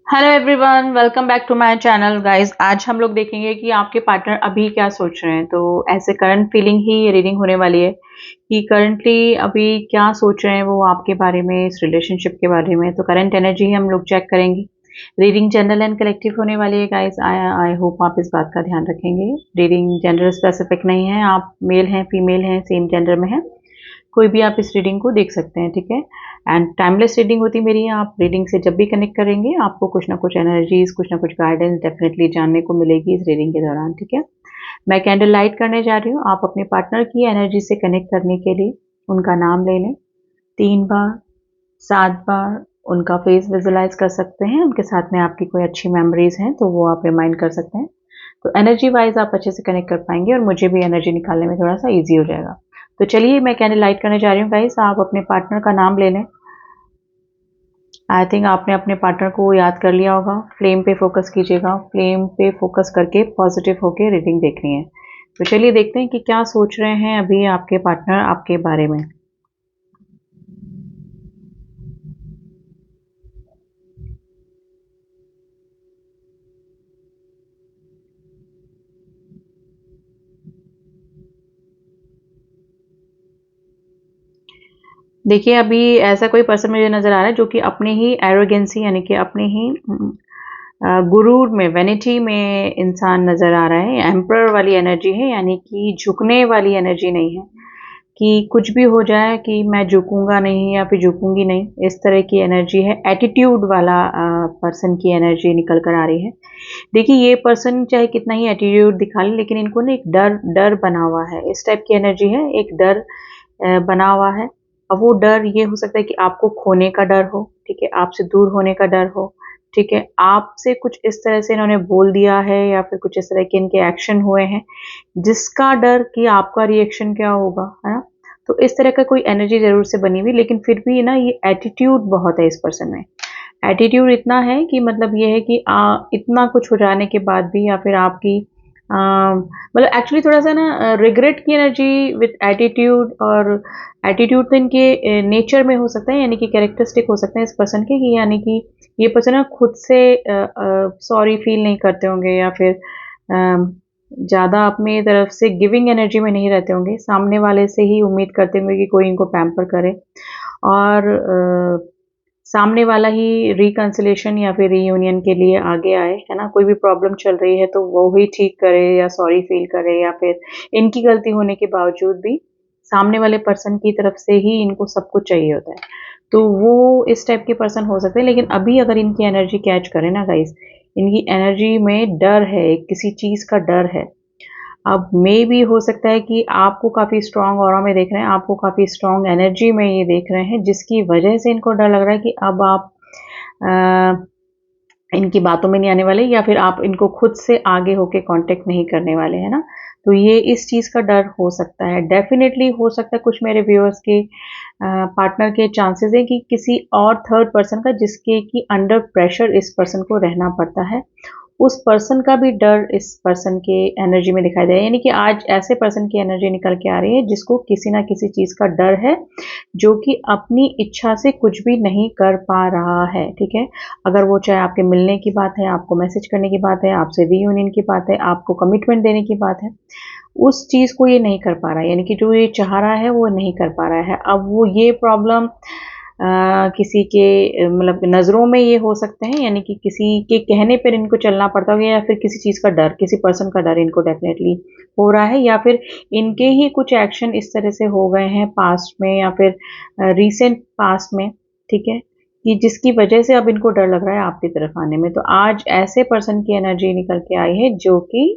Hello everyone, welcome back to my channel guys. आज हम लोग देखेंगे कि आपके पार्टनर अभी क्या सोच रहे हैं। तो ऐसे करंट फीलिंग ही ये रीडिंग होने वाली है कि करंटली अभी क्या सोच रहे हैं वो आपके बारे में, इस रिलेशनशिप के बारे में। तो करंट एनर्जी हम लोग चेक करेंगे। रीडिंग जनरल एंड कलेक्टिव होने वाली है गाइस। आई होप आप इस बात का ध्यान रखेंगे। रीडिंग जेंडर स्पेसिफिक नहीं है, आप मेल हैं फीमेल हैं सेम जेंडर में है, कोई भी आप इस रीडिंग को देख सकते हैं, ठीक है। एंड टाइमलेस रीडिंग होती मेरी है। आप रीडिंग से जब भी कनेक्ट करेंगे आपको कुछ ना कुछ एनर्जीज, कुछ ना कुछ गाइडेंस डेफिनेटली जानने को मिलेगी इस रीडिंग के दौरान, ठीक है। मैं कैंडल लाइट करने जा रही हूँ। आप अपने पार्टनर की एनर्जी से कनेक्ट करने के लिए उनका नाम ले लें 3 बार, 7 बार। उनका फेस विजुलाइज कर सकते हैं, उनके साथ में आपकी कोई अच्छी मेमोरीज हैं तो वो आप रिमाइंड कर सकते हैं। तो एनर्जी वाइज आप अच्छे से कनेक्ट कर पाएंगे और मुझे भी एनर्जी निकालने में थोड़ा सा ईजी हो जाएगा। तो चलिए मैं कैंडल लाइट करने जा रही हूँ गाइस। आप अपने पार्टनर का नाम ले लें। आई थिंक आपने अपने पार्टनर को याद कर लिया होगा। फ्लेम पे फोकस कीजिएगा। फ्लेम पे फोकस करके पॉजिटिव होके रीडिंग देखनी है। तो चलिए देखते हैं कि क्या सोच रहे हैं अभी आपके पार्टनर आपके बारे में। देखिए अभी ऐसा कोई पर्सन मुझे नजर आ रहा है जो कि अपने ही एरोगेंसी यानी कि अपने ही गुरूर में, वेनिटी में इंसान नजर आ रहा है। एम्परर वाली एनर्जी है, यानी कि झुकने वाली एनर्जी नहीं है कि कुछ भी हो जाए कि मैं झुकूंगा नहीं या फिर झुकूंगी नहीं, इस तरह की एनर्जी है। एटीट्यूड वाला पर्सन की एनर्जी निकल कर आ रही है। देखिए ये पर्सन चाहे कितना ही एटीट्यूड दिखा ले लेकिन इनको ना एक डर डर बना हुआ है। इस टाइप की एनर्जी है, एक डर बना हुआ है। अब वो डर ये हो सकता है कि आपको खोने का डर हो, ठीक है, आपसे दूर होने का डर हो, ठीक है, आपसे कुछ इस तरह से इन्होंने बोल दिया है या फिर कुछ इस तरह के इनके एक्शन हुए हैं जिसका डर कि आपका रिएक्शन क्या होगा, है ना। तो इस तरह का कोई एनर्जी जरूर से बनी हुई, लेकिन फिर भी ना ये एटीट्यूड बहुत है इस पर्सन में। एटीट्यूड इतना है कि मतलब ये है कि इतना कुछ हो जाने के बाद भी या फिर आपकी मतलब एक्चुअली थोड़ा सा ना रिग्रेट की एनर्जी विथ एटीट्यूड। और एटीट्यूड तो इनके नेचर में हो सकता है, यानी कि कैरेक्टरिस्टिक हो सकते हैं इस पर्सन के, कि यानी कि ये पर्सन ना खुद से सॉरी फील नहीं करते होंगे या फिर ज़्यादा अपनी तरफ से गिविंग एनर्जी में नहीं रहते होंगे। सामने वाले से ही उम्मीद करते होंगे कि कोई इनको पैम्पर करे और सामने वाला ही रिकंसिलेशन या फिर रीयूनियन के लिए आगे आए, है ना। कोई भी प्रॉब्लम चल रही है तो वो ही ठीक करे या सॉरी फील करे, या फिर इनकी गलती होने के बावजूद भी सामने वाले पर्सन की तरफ से ही इनको सब कुछ चाहिए होता है। तो वो इस टाइप के पर्सन हो सकते हैं। लेकिन अभी अगर इनकी एनर्जी कैच करें ना गाइस, इनकी एनर्जी में डर है, किसी चीज़ का डर है। अब मे भी हो सकता है कि आपको काफ़ी स्ट्रॉन्ग ऑरा में देख रहे हैं, आपको काफ़ी स्ट्रॉन्ग एनर्जी में ये देख रहे हैं, जिसकी वजह से इनको डर लग रहा है कि अब आप इनकी बातों में नहीं आने वाले या फिर आप इनको खुद से आगे होके कांटेक्ट नहीं करने वाले, है ना। तो ये इस चीज़ का डर हो सकता है। डेफिनेटली हो सकता है कुछ मेरे व्यूअर्स के पार्टनर के चांसेस है कि किसी और थर्ड पर्सन का, जिसके कि अंडर प्रेशर इस पर्सन को रहना पड़ता है, उस पर्सन का भी डर इस पर्सन के एनर्जी में दिखाई दे रहा है। यानी कि आज ऐसे पर्सन की एनर्जी निकल के आ रही है जिसको किसी ना किसी चीज़ का डर है, जो कि अपनी इच्छा से कुछ भी नहीं कर पा रहा है, ठीक है। अगर वो चाहे आपके मिलने की बात है, आपको मैसेज करने की बात है, आपसे रीयूनियन की बात है, आपको कमिटमेंट देने की बात है, उस चीज़ को ये नहीं कर पा रहा है। यानी कि जो ये चाह रहा है वो नहीं कर पा रहा है। अब वो ये प्रॉब्लम किसी के मतलब नज़रों में ये हो सकते हैं, यानी कि किसी के कहने पर इनको चलना पड़ता होगा, या फिर किसी चीज़ का डर, किसी पर्सन का डर इनको डेफिनेटली हो रहा है, या फिर इनके ही कुछ एक्शन इस तरह से हो गए हैं पास्ट में या फिर रीसेंट पास्ट में, ठीक है, कि जिसकी वजह से अब इनको डर लग रहा है आपकी तरफ आने में। तो आज ऐसे पर्सन की एनर्जी निकल के आई है जो कि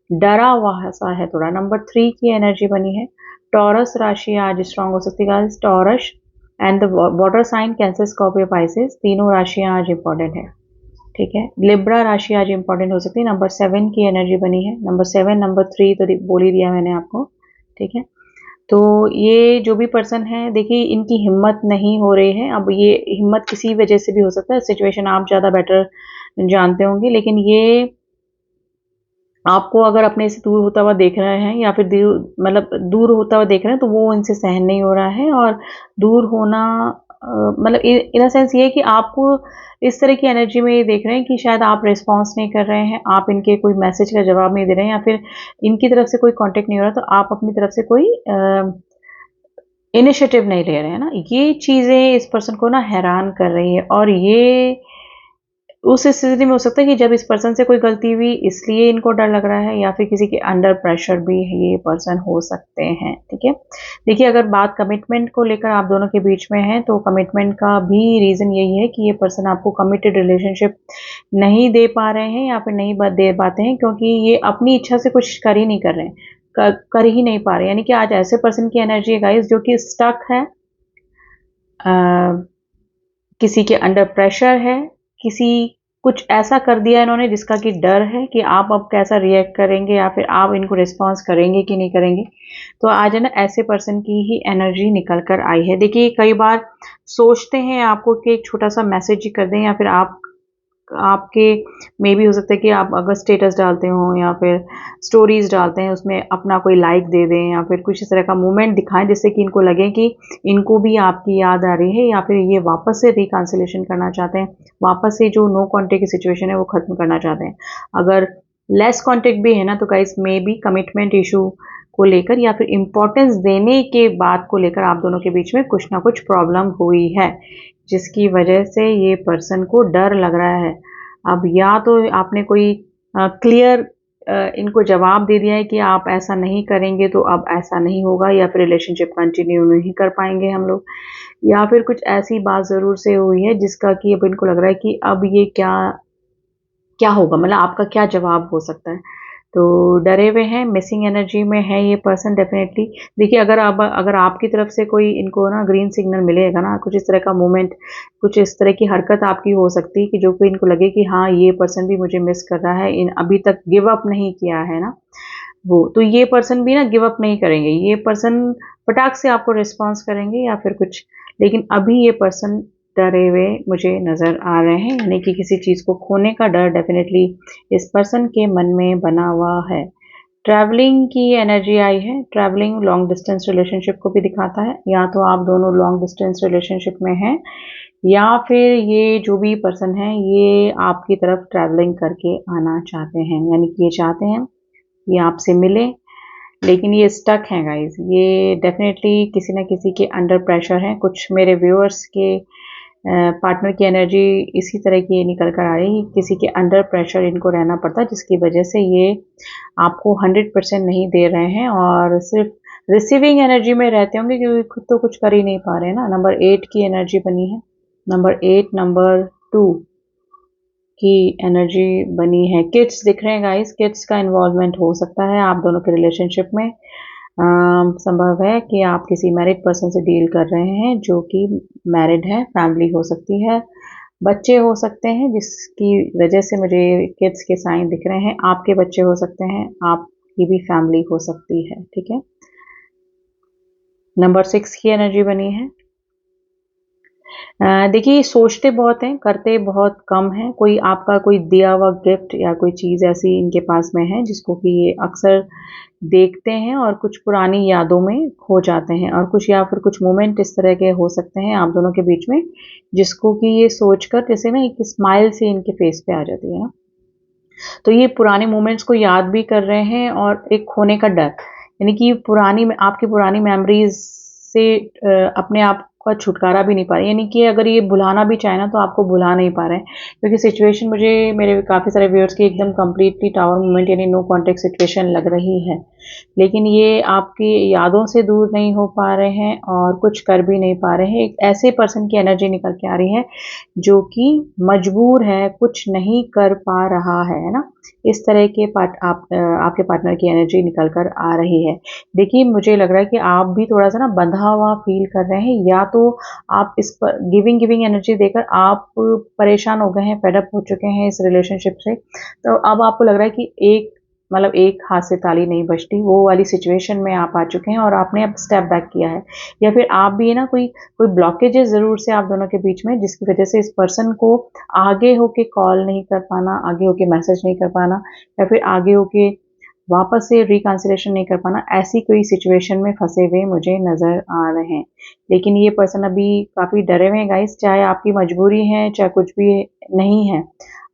डरा हुआ सा है थोड़ा। नंबर 3 की एनर्जी बनी है। टॉरस राशि आज स्ट्रांग हो सकती है। Taurus and the water sign Cancer Scorpio Pisces, तीनों राशियां आज इंपॉर्टेंट है, ठीक है। लिब्रा राशि आज इंपॉर्टेंट हो सकती है। नंबर 7 की एनर्जी बनी है। नंबर 7, नंबर 3 तो बोल ही दिया मैंने आपको, ठीक है। तो ये जो भी पर्सन है, देखिए इनकी हिम्मत नहीं हो रही है। अब ये हिम्मत किसी वजह से भी हो सकता है, सिचुएशन आप ज़्यादा बेटर जानते होंगे, लेकिन ये आपको अगर अपने से दूर होता हुआ देख रहे हैं या फिर मतलब दूर होता हुआ देख रहे हैं, तो वो इनसे सहन नहीं हो रहा है। और दूर होना मतलब इन अ सेंस ये है कि आपको इस तरह की एनर्जी में ये देख रहे हैं कि शायद आप रिस्पॉन्स नहीं कर रहे हैं, आप इनके कोई मैसेज का जवाब नहीं दे रहे हैं, या फिर इनकी तरफ से कोई कांटेक्ट नहीं हो रहा, तो आप अपनी तरफ से कोई इनिशिएटिव नहीं ले रहे हैं ना। ये चीज़ें इस पर्सन को ना हैरान कर रही है, और ये उस स्थिति में हो सकता है कि जब इस पर्सन से कोई गलती हुई इसलिए इनको डर लग रहा है, या फिर किसी के अंडर प्रेशर भी ये पर्सन हो सकते हैं। ठीक है, देखिए अगर बात कमिटमेंट को लेकर आप दोनों के बीच में है, तो कमिटमेंट का भी रीज़न यही है कि ये पर्सन आपको कमिटेड रिलेशनशिप नहीं दे पा रहे हैं, या फिर नहीं दे पाते हैं, क्योंकि ये अपनी इच्छा से कुछ कर ही नहीं कर रहे हैं, कर ही नहीं पा रहे। यानी कि आज ऐसे पर्सन की एनर्जी है गाइस जो कि स्टक है, किसी के अंडर प्रेशर है, किसी कुछ ऐसा कर दिया इन्होंने जिसका कि डर है कि आप अब कैसा रिएक्ट करेंगे, या फिर आप इनको रिस्पॉन्स करेंगे कि नहीं करेंगे। तो आज है ना ऐसे पर्सन की ही एनर्जी निकल कर आई है। देखिए कई बार सोचते हैं आपको कि एक छोटा सा मैसेज ही कर दें, या फिर आपके मे भी हो सकता है कि आप अगर स्टेटस डालते हो या फिर स्टोरीज डालते हैं, उसमें अपना कोई लाइक दे दें, या फिर कुछ इस तरह का मूवमेंट दिखाएं जिससे कि इनको लगे कि इनको भी आपकी याद आ रही है, या फिर ये वापस से रिकंसिलेशन करना चाहते हैं, वापस से जो नो कॉन्टेक्ट की सिचुएशन है वो खत्म करना चाहते हैं। अगर लेस कॉन्टेक्ट भी है ना, तो guys may be commitment issue को लेकर या फिर इम्पोर्टेंस देने के बात को लेकर आप दोनों के बीच में कुछ ना कुछ प्रॉब्लम हुई है, जिसकी वजह से ये पर्सन को डर लग रहा है। अब या तो आपने कोई क्लियर इनको जवाब दे दिया है कि आप ऐसा नहीं करेंगे तो अब ऐसा नहीं होगा, या फिर रिलेशनशिप कंटिन्यू नहीं कर पाएंगे हम लोग, या फिर कुछ ऐसी बात ज़रूर से हुई है जिसका कि अब इनको लग रहा है कि अब ये क्या क्या होगा, मतलब आपका क्या जवाब हो सकता है। तो डरे हुए हैं, मिसिंग एनर्जी में है ये पर्सन डेफिनेटली। देखिए अगर आपकी तरफ से कोई इनको ना ग्रीन सिग्नल मिलेगा ना, कुछ इस तरह का मूवमेंट, कुछ इस तरह की हरकत आपकी हो सकती है कि जो कि इनको लगे कि हाँ ये पर्सन भी मुझे मिस कर रहा है, इन अभी तक गिव अप नहीं किया है ना वो, तो ये पर्सन भी ना गिव अप नहीं करेंगे, ये पर्सन फटाक से आपको रिस्पॉन्स करेंगे या फिर कुछ। लेकिन अभी ये पर्सन डरे हुए मुझे नज़र आ रहे हैं, यानी कि किसी चीज़ को खोने का डर डेफिनेटली इस पर्सन के मन में बना हुआ है। ट्रैवलिंग की एनर्जी आई है। ट्रैवलिंग लॉन्ग डिस्टेंस रिलेशनशिप को भी दिखाता है, या तो आप दोनों लॉन्ग डिस्टेंस रिलेशनशिप में हैं, या फिर ये जो भी पर्सन है ये आपकी तरफ ट्रैवलिंग करके आना चाहते हैं, यानी कि ये चाहते हैं ये आपसे मिले, लेकिन ये स्टक हैं गाइस। ये डेफिनेटली किसी न किसी के अंडर प्रेशर हैं। कुछ मेरे व्यूअर्स के पार्टनर की एनर्जी इसी तरह की निकल कर आ रही है, किसी के अंडर प्रेशर इनको रहना पड़ता है, जिसकी वजह से ये आपको 100% नहीं दे रहे हैं, और सिर्फ रिसीविंग एनर्जी में रहते होंगे, क्योंकि खुद तो कुछ कर ही नहीं पा रहे हैं ना। नंबर 8 की एनर्जी बनी है, नंबर 8 नंबर 2 की एनर्जी बनी है। किड्स दिख रहे हैं गाइस, किड्स का इन्वॉल्वमेंट हो सकता है आप दोनों के रिलेशनशिप में। संभव है कि आप किसी मैरिड पर्सन से डील कर रहे हैं जो कि मैरिड है, फैमिली हो सकती है, बच्चे हो सकते हैं, जिसकी वजह से मुझे किड्स के साइन दिख रहे हैं। आपके बच्चे हो सकते हैं, आपकी भी फैमिली हो सकती है। ठीक है, नंबर 6 की एनर्जी बनी है। देखिए सोचते बहुत हैं, करते बहुत कम हैं। कोई आपका कोई दिया हुआ गिफ्ट या कोई चीज़ ऐसी इनके पास में है जिसको कि ये अक्सर देखते हैं और कुछ पुरानी यादों में खो जाते हैं, और कुछ या फिर कुछ मोमेंट इस तरह के हो सकते हैं आप दोनों के बीच में, जिसको कि ये सोचकर जैसे ना एक स्माइल से इनके फेस पे आ जाती है ना। तो ये पुराने मोमेंट्स को याद भी कर रहे हैं, और एक खोने का डर, यानी कि पुरानी आपकी पुरानी मेमोरीज से अपने आप का छुटकारा भी नहीं पा रहे, यानी कि अगर ये भुलाना भी चाहे ना तो आपको भुला नहीं पा रहे हैं, क्योंकि सिचुएशन मुझे मेरे काफ़ी सारे व्यूअर्स की एकदम कंप्लीटली टावर मोमेंट यानी नो कॉन्टेक्ट सिचुएशन लग रही है। लेकिन ये आपकी यादों से दूर नहीं हो पा रहे हैं और कुछ कर भी नहीं पा रहे हैं। एक ऐसे पर्सन की एनर्जी निकल के आ रही है जो कि मजबूर है, कुछ नहीं कर पा रहा है ना। इस तरह के आपके पार्टनर की एनर्जी निकल कर आ रही है। देखिए मुझे लग रहा है कि आप भी थोड़ा सा ना बंधा हुआ फील कर रहे हैं, या तो आप इस पर गिविंग एनर्जी देकर आप परेशान हो गए हैं, फेड अप हो चुके हैं इस रिलेशनशिप से। तो अब आपको लग रहा है कि एक हाथ से ताली नहीं बजती, वो वाली सिचुएशन में आप आ चुके हैं और आपने अब स्टेप बैक किया है, या फिर आप भी ना कोई कोई ब्लॉकेजेस ज़रूर से आप दोनों के बीच में, जिसकी वजह से इस पर्सन को आगे होके कॉल नहीं कर पाना, आगे होके मैसेज नहीं कर पाना, या फिर आगे होके वापस से रिकंसिलेशन नहीं कर पाना, ऐसी कोई सिचुएशन में फंसे हुए मुझे नज़र आ रहे हैं। लेकिन ये पर्सन अभी काफ़ी डरे हुए हैं गाइस, चाहे आपकी मजबूरी है चाहे कुछ भी नहीं है।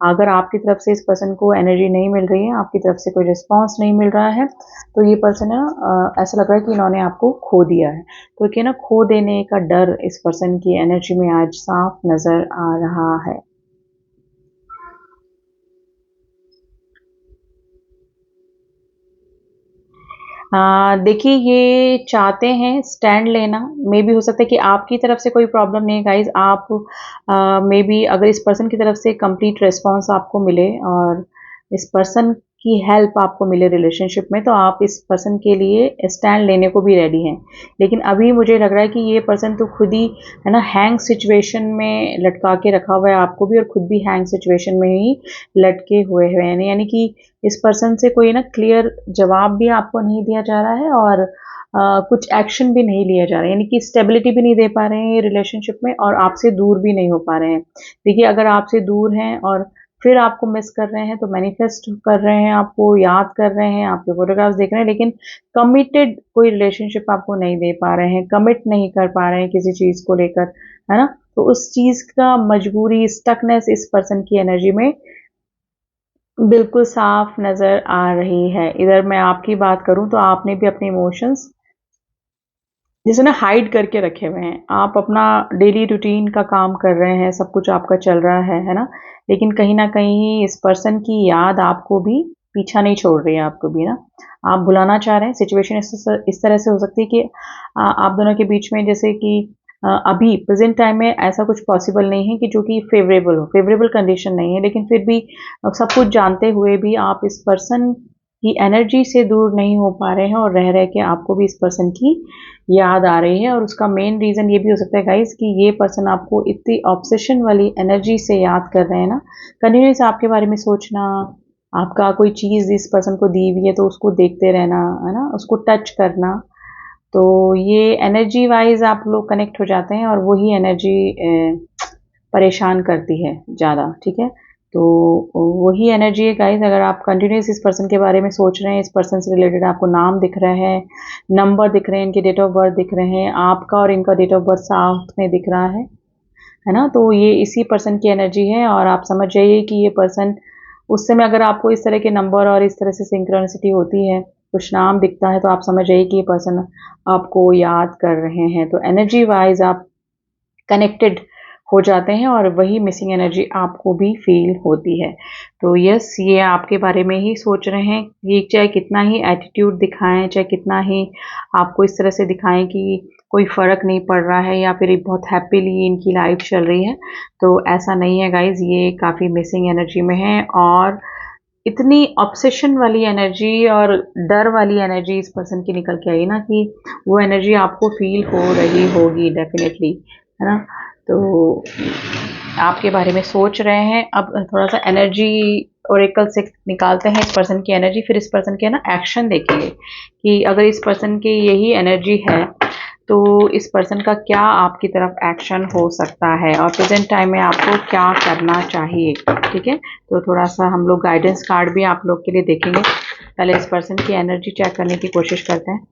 अगर आपकी तरफ से इस पर्सन को एनर्जी नहीं मिल रही है, आपकी तरफ से कोई रिस्पॉन्स नहीं मिल रहा है, तो ये पर्सन है ना, ऐसा लग रहा है कि इन्होंने आपको खो दिया है। तो क्या ना, खो देने का डर इस पर्सन की एनर्जी में आज साफ नज़र आ रहा है। देखिए, ये चाहते हैं स्टैंड लेना। मे बी हो सकता है कि आपकी तरफ से कोई प्रॉब्लम नहीं है गाइज, आप मे बी अगर इस पर्सन की तरफ से कंप्लीट रिस्पॉन्स आपको मिले और इस पर्सन की हेल्प आपको मिले रिलेशनशिप में, तो आप इस पर्सन के लिए स्टैंड लेने को भी रेडी हैं। लेकिन अभी मुझे लग रहा है कि ये पर्सन तो खुद ही है ना, हैंग सिचुएशन में लटका के रखा हुआ है आपको भी, और खुद भी हैंग सिचुएशन में ही लटके हुए हैं। यानी कि इस पर्सन से कोई ना क्लियर जवाब भी आपको नहीं दिया जा रहा है, और कुछ एक्शन भी नहीं लिया जा रहा है, यानी कि स्टेबिलिटी भी नहीं दे पा रहे हैं रिलेशनशिप में, और आपसे दूर भी नहीं हो पा रहे हैं। देखिए, अगर आपसे दूर हैं और फिर आपको मिस कर रहे हैं, तो मैनिफेस्ट कर रहे हैं, आपको याद कर रहे हैं, आपके फोटोग्राफ्स देख रहे हैं, लेकिन कमिटेड कोई रिलेशनशिप आपको नहीं दे पा रहे हैं, कमिट नहीं कर पा रहे हैं किसी चीज़ को लेकर, है ना। तो उस चीज़ का मजबूरी, स्टकनेस इस पर्सन की एनर्जी में बिल्कुल साफ नज़र आ रही है। इधर मैं आपकी बात करूँ तो आपने भी अपने इमोशंस जैसे ना हाइड करके रखे हुए हैं। आप अपना डेली रूटीन का काम कर रहे हैं, सब कुछ आपका चल रहा है ना? लेकिन कहीं न कहीं इस पर्सन की याद आपको भी पीछा नहीं छोड़ रही है, आपको भी ना। आप भुलाना चाह रहे हैं, सिचुएशन इस तरह से हो सकती है कि आप दोनों के बीच में जैसे कि अभी प्रेज़ेंट टाइम में ऐसा कुछ पॉसिबल नहीं है कि जो कि फ़ेवरेबल हो, फ़ेवरेबल कंडीशन नहीं है, लेकिन फिर भी सब कुछ जानते हुए भी आप इस पर्सन की एनर्जी से दूर नहीं हो पा रहे हैं, और रह के आपको भी इस पर्सन की याद आ रही है। और उसका मेन रीज़न ये भी हो सकता है गाइस कि ये पर्सन आपको इतनी ऑब्सेशन वाली एनर्जी से याद कर रहे हैं ना, कंटिन्यूस आपके बारे में सोचना, आपका कोई चीज़ इस पर्सन को दी हुई है तो उसको देखते रहना, है ना, उसको टच करना। तो ये एनर्जी वाइज आप लोग कनेक्ट हो जाते हैं, और वही एनर्जी परेशान करती है ज़्यादा, ठीक है। तो वही एनर्जी है गाइस, अगर आप कंटिन्यूस इस पर्सन के बारे में सोच रहे हैं, इस पर्सन से रिलेटेड आपको नाम दिख रहा है, नंबर दिख रहे हैं, इनके डेट ऑफ बर्थ दिख रहे हैं, आपका और इनका डेट ऑफ बर्थ साथ में दिख रहा है ना, तो ये इसी पर्सन की एनर्जी है। और आप समझ जाइए कि ये पर्सन उस समय अगर आपको इस तरह के नंबर और इस तरह से सिंक्रोनिसिटी होती है, कुछ नाम दिखता है, तो आप समझ जाइए कि ये पर्सन आपको याद कर रहे हैं। तो एनर्जी वाइज आप कनेक्टेड हो जाते हैं, और वही मिसिंग एनर्जी आपको भी फील होती है। तो यस, ये आपके बारे में ही सोच रहे हैं। ये चाहे कितना ही एटीट्यूड दिखाएं, चाहे कितना ही आपको इस तरह से दिखाएं कि कोई फ़र्क नहीं पड़ रहा है, या फिर बहुत हैप्पीली इनकी लाइफ चल रही है, तो ऐसा नहीं है गाइज। ये काफ़ी मिसिंग एनर्जी में है, और इतनी ऑब्सेशन वाली एनर्जी और डर वाली एनर्जी इस पर्सन की निकल के आई ना, कि वो एनर्जी आपको फील हो रही होगी डेफिनेटली, है ना। तो आपके बारे में सोच रहे हैं। अब थोड़ा सा एनर्जी ओरेकल से निकालते हैं इस पर्सन की एनर्जी, फिर इस पर्सन के ना एक्शन देखेंगे कि अगर इस पर्सन की यही एनर्जी है, तो इस पर्सन का क्या आपकी तरफ एक्शन हो सकता है, और प्रेजेंट टाइम में आपको क्या करना चाहिए, ठीक है। तो थोड़ा सा हम लोग गाइडेंस कार्ड भी आप लोग के लिए देखेंगे। पहले इस पर्सन की एनर्जी चेक करने की कोशिश करते हैं।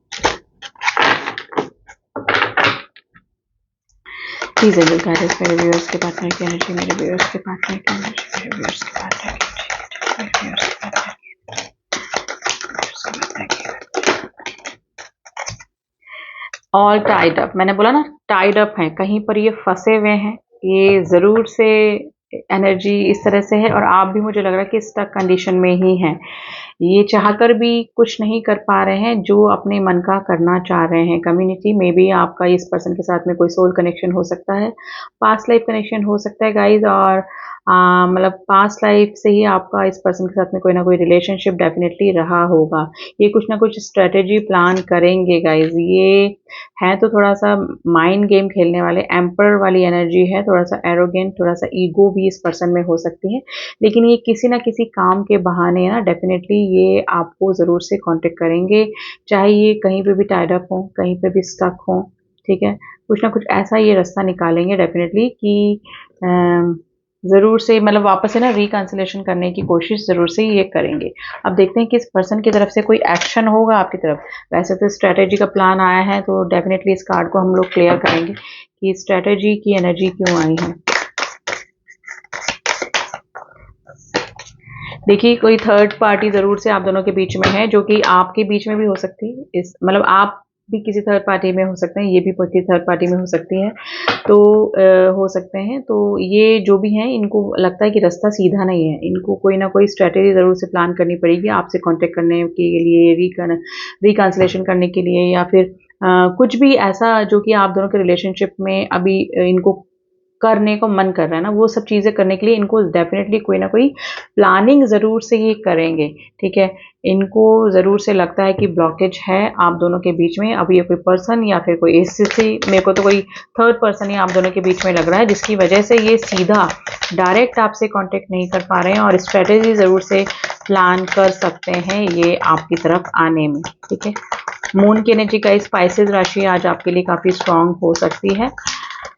प्लीज एंजल गाइडेंस मेरे व्यूअर्स के पार्टनर की एनर्जी, मेरे व्यूअर्स के पार्टनर की एनर्जी, मेरे व्यूअर्स के पार्टनर की एनर्जी, मेरे व्यूअर्स के पार्टनर की ऑल टाइड अप। मैंने बोला ना, टाइड अप हैं, कहीं पर ये फंसे हुए हैं। ये ज़रूर से एनर्जी इस तरह से है, और आप भी मुझे लग रहा है कि स्टक कंडीशन में ही हैं। ये चाहकर भी कुछ नहीं कर पा रहे हैं जो अपने मन का करना चाह रहे हैं। कम्युनिटी में भी आपका इस पर्सन के साथ में कोई सोल कनेक्शन हो सकता है, पास्ट लाइफ कनेक्शन हो सकता है गाइज, और मतलब पास्ट लाइफ से ही आपका इस पर्सन के साथ में कोई ना कोई रिलेशनशिप डेफिनेटली रहा होगा। ये कुछ ना कुछ स्ट्रेटेजी प्लान करेंगे गाइज। ये है तो थोड़ा सा माइंड गेम खेलने वाले, एम्पर वाली एनर्जी है, थोड़ा सा एरोगेंट, थोड़ा सा ईगो भी इस पर्सन में हो सकती है। लेकिन ये किसी ना किसी काम के बहाने ना डेफिनेटली ये आपको ज़रूर से कांटेक्ट करेंगे, चाहे ये कहीं पे भी टाइड अप हो, कहीं पे भी स्टक हो, ठीक है। कुछ ना कुछ ऐसा ये रास्ता निकालेंगे डेफिनेटली कि ज़रूर से मतलब वापस से ना रिकंसिलेशन करने की कोशिश ज़रूर से ये करेंगे। अब देखते हैं कि इस पर्सन की तरफ से कोई एक्शन होगा आपकी तरफ। वैसे तो स्ट्रैटेजी का प्लान आया है, तो डेफिनेटली इस कार्ड को हम लोग क्लियर करेंगे कि स्ट्रैटेजी की एनर्जी क्यों आई है। देखिए, कोई थर्ड पार्टी ज़रूर से आप दोनों के बीच में है, जो कि आपके बीच में भी हो सकती है। इस मतलब आप भी किसी थर्ड पार्टी में हो सकते हैं, ये भी किसी थर्ड पार्टी में हो सकती है। तो हो सकते हैं। तो ये जो भी हैं, इनको लगता है कि रास्ता सीधा नहीं है। इनको कोई ना कोई स्ट्रैटेजी ज़रूर से प्लान करनी पड़ेगी आपसे कॉन्टैक्ट करने के लिए, रिकंसिलेशन करने के लिए, या फिर कुछ भी ऐसा जो कि आप दोनों के रिलेशनशिप में अभी इनको करने को मन कर रहा है ना, वो सब चीज़ें करने के लिए इनको डेफिनेटली कोई ना कोई प्लानिंग ज़रूर से ही करेंगे, ठीक है। इनको ज़रूर से लगता है कि ब्लॉकेज है आप दोनों के बीच में। अब ये कोई पर्सन या फिर कोई स्थिति, मेरे को तो कोई थर्ड पर्सन ही आप दोनों के बीच में लग रहा है, जिसकी वजह से ये सीधा डायरेक्ट आपसे कांटेक्ट नहीं कर पा रहे हैं, और स्ट्रेटेजी ज़रूर से प्लान कर सकते हैं ये आपकी तरफ आने में, ठीक है। मून की एनर्जी का स्पाइसेस राशि आज आपके लिए काफ़ी स्ट्रांग हो सकती है।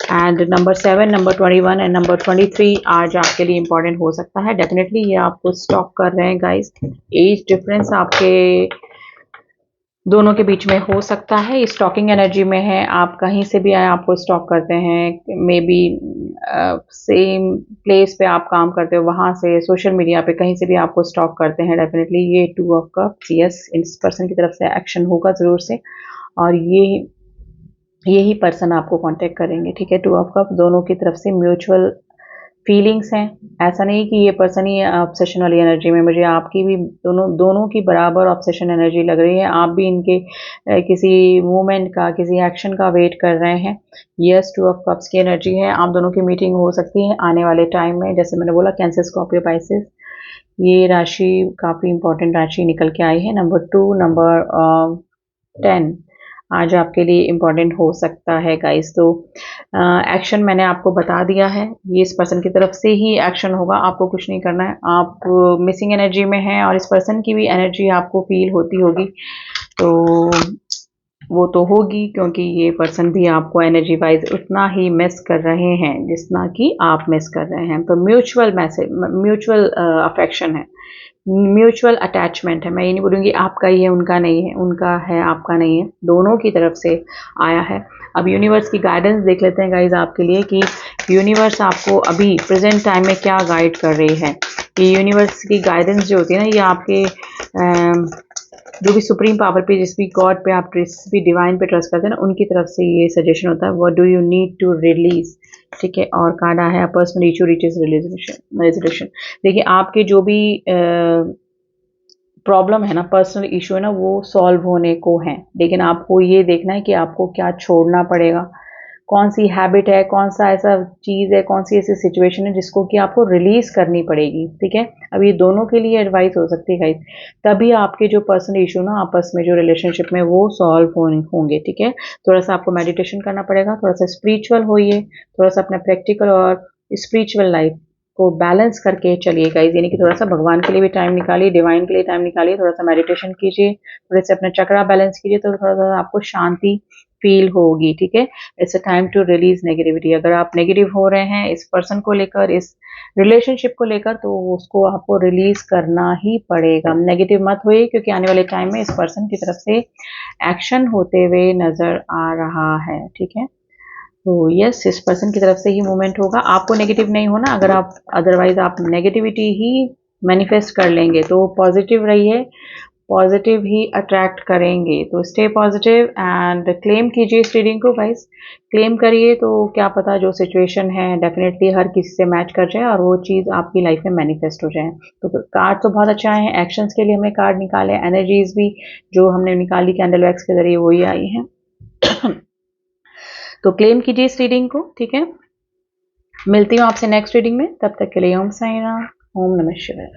And number 7, number 21 and number 23 आज आपके लिए इंपॉर्टेंट हो सकता है। डेफिनेटली ये आपको स्टॉक कर रहे हैं गाइस। एज डिफरेंस आपके दोनों के बीच में हो सकता है, स्टॉकिंग एनर्जी में है। आप कहीं से भी आए आपको स्टॉक करते हैं, मे बी सेम प्लेस पे आप काम करते हो, वहां से सोशल मीडिया पे कहीं से भी आपको स्टॉक करते हैं। डेफिनेटली ये 2 ऑफ कप्स, यस, इस पर्सन की तरफ से एक्शन होगा ज़रूर से, और यही पर्सन आपको कांटेक्ट करेंगे, ठीक है। 2 ऑफ कप दोनों की तरफ से म्यूचुअल फीलिंग्स हैं। ऐसा नहीं कि ये पर्सन ही ऑब्सेशन वाली एनर्जी में, मुझे आपकी भी दोनों की बराबर ऑब्सेशन एनर्जी लग रही है। आप भी इनके किसी मूवमेंट का, किसी एक्शन का वेट कर रहे हैं। यस, 2 ऑफ कप्स की एनर्जी है। आप दोनों की मीटिंग हो सकती है आने वाले टाइम में। जैसे मैंने बोला, कैंसर, स्कॉर्पियो, पाइसेस, ये राशि काफ़ी इंपॉर्टेंट राशि निकल के आई है। नंबर 2, नंबर 10 आज आपके लिए इम्पॉर्टेंट हो सकता है गाइस। तो एक्शन मैंने आपको बता दिया है, ये इस पर्सन की तरफ से ही एक्शन होगा, आपको कुछ नहीं करना है। आप मिसिंग एनर्जी में हैं, और इस पर्सन की भी एनर्जी आपको फील होती होगी, तो वो तो होगी, क्योंकि ये पर्सन भी आपको एनर्जी वाइज उतना ही मिस कर रहे हैं जितना कि आप मिस कर रहे हैं। तो म्यूचुअल मैसेज, म्यूचुअल अफेक्शन है, म्यूचुअल अटैचमेंट है। मैं ये नहीं बोलूँगी आपका ही है उनका नहीं है, उनका है आपका नहीं है, दोनों की तरफ से आया है। अब यूनिवर्स की गाइडेंस देख लेते हैं गाइज आपके लिए, कि यूनिवर्स आपको अभी प्रेजेंट टाइम में क्या गाइड कर रही है। कि यूनिवर्स की गाइडेंस जो होती है ना, ये आपके जो भी सुप्रीम पावर पे, जिस भी गॉड पे आप, जिस भी डिवाइन पे ट्रस्ट करते हैं ना, उनकी तरफ से ये सजेशन होता है, what do you need to release, ठीक है। और कार्ड आया है पर्सनल इशू रीचेस रेजोल्यूशन। देखिए, आपके जो भी प्रॉब्लम है ना, पर्सनल इशू है ना, वो सॉल्व होने को है, लेकिन आपको ये देखना है कि आपको क्या छोड़ना पड़ेगा, कौन सी हैबिट है, कौन सा ऐसा चीज़ है, कौन सी ऐसी सिचुएशन है जिसको कि आपको रिलीज करनी पड़ेगी, ठीक है। अब ये दोनों के लिए एडवाइस हो सकती है गाइस, तभी आपके जो पर्सनल इशू ना आपस में जो रिलेशनशिप में, वो सॉल्व होंगे, ठीक है। थोड़ा सा आपको मेडिटेशन करना पड़ेगा, थोड़ा सा स्पिरिचुअल होइए, थोड़ा सा अपना प्रैक्टिकल और स्पिरिचुअल लाइफ को बैलेंस करके चलिए गाइस। यानी कि थोड़ा सा भगवान के लिए भी टाइम निकालिए, डिवाइन के लिए टाइम निकालिए, थोड़ा सा मेडिटेशन कीजिए, थोड़े से अपना चक्रा बैलेंस कीजिए, तो थोड़ा सा आपको शांति फील होगी, ठीक है। It's a time to release negativity. अगर आप नेगेटिव हो रहे हैं इस पर्सन को लेकर, इस रिलेशनशिप को लेकर, तो उसको आपको रिलीज करना ही पड़ेगा। नेगेटिव मत होइए, क्योंकि आने वाले टाइम में इस पर्सन की तरफ से एक्शन होते हुए नजर आ रहा है, ठीक है। तो यस, इस पर्सन की तरफ से ही मूवमेंट होगा। आपको नेगेटिव नहीं होना, अगर आप अदरवाइज आप नेगेटिविटी ही मैनिफेस्ट कर लेंगे, तो पॉजिटिव रहिए, पॉजिटिव ही अट्रैक्ट करेंगे। तो स्टे पॉजिटिव एंड क्लेम कीजिए इस रीडिंग को गाइस, क्लेम करिए, तो क्या पता जो सिचुएशन है डेफिनेटली हर किसी से मैच कर जाए, और वो चीज़ आपकी लाइफ में मैनिफेस्ट हो जाए। तो कार्ड तो बहुत अच्छा है, एक्शंस के लिए हमने कार्ड निकाले, एनर्जीज भी जो हमने निकाली कैंडल वैक्स के जरिए वही आई हैं। तो क्लेम कीजिए इस रीडिंग को, ठीक है। मिलती हूँ आपसे नेक्स्ट रीडिंग में, तब तक के लिए ओम साई राम, ओम नमः शिवाय।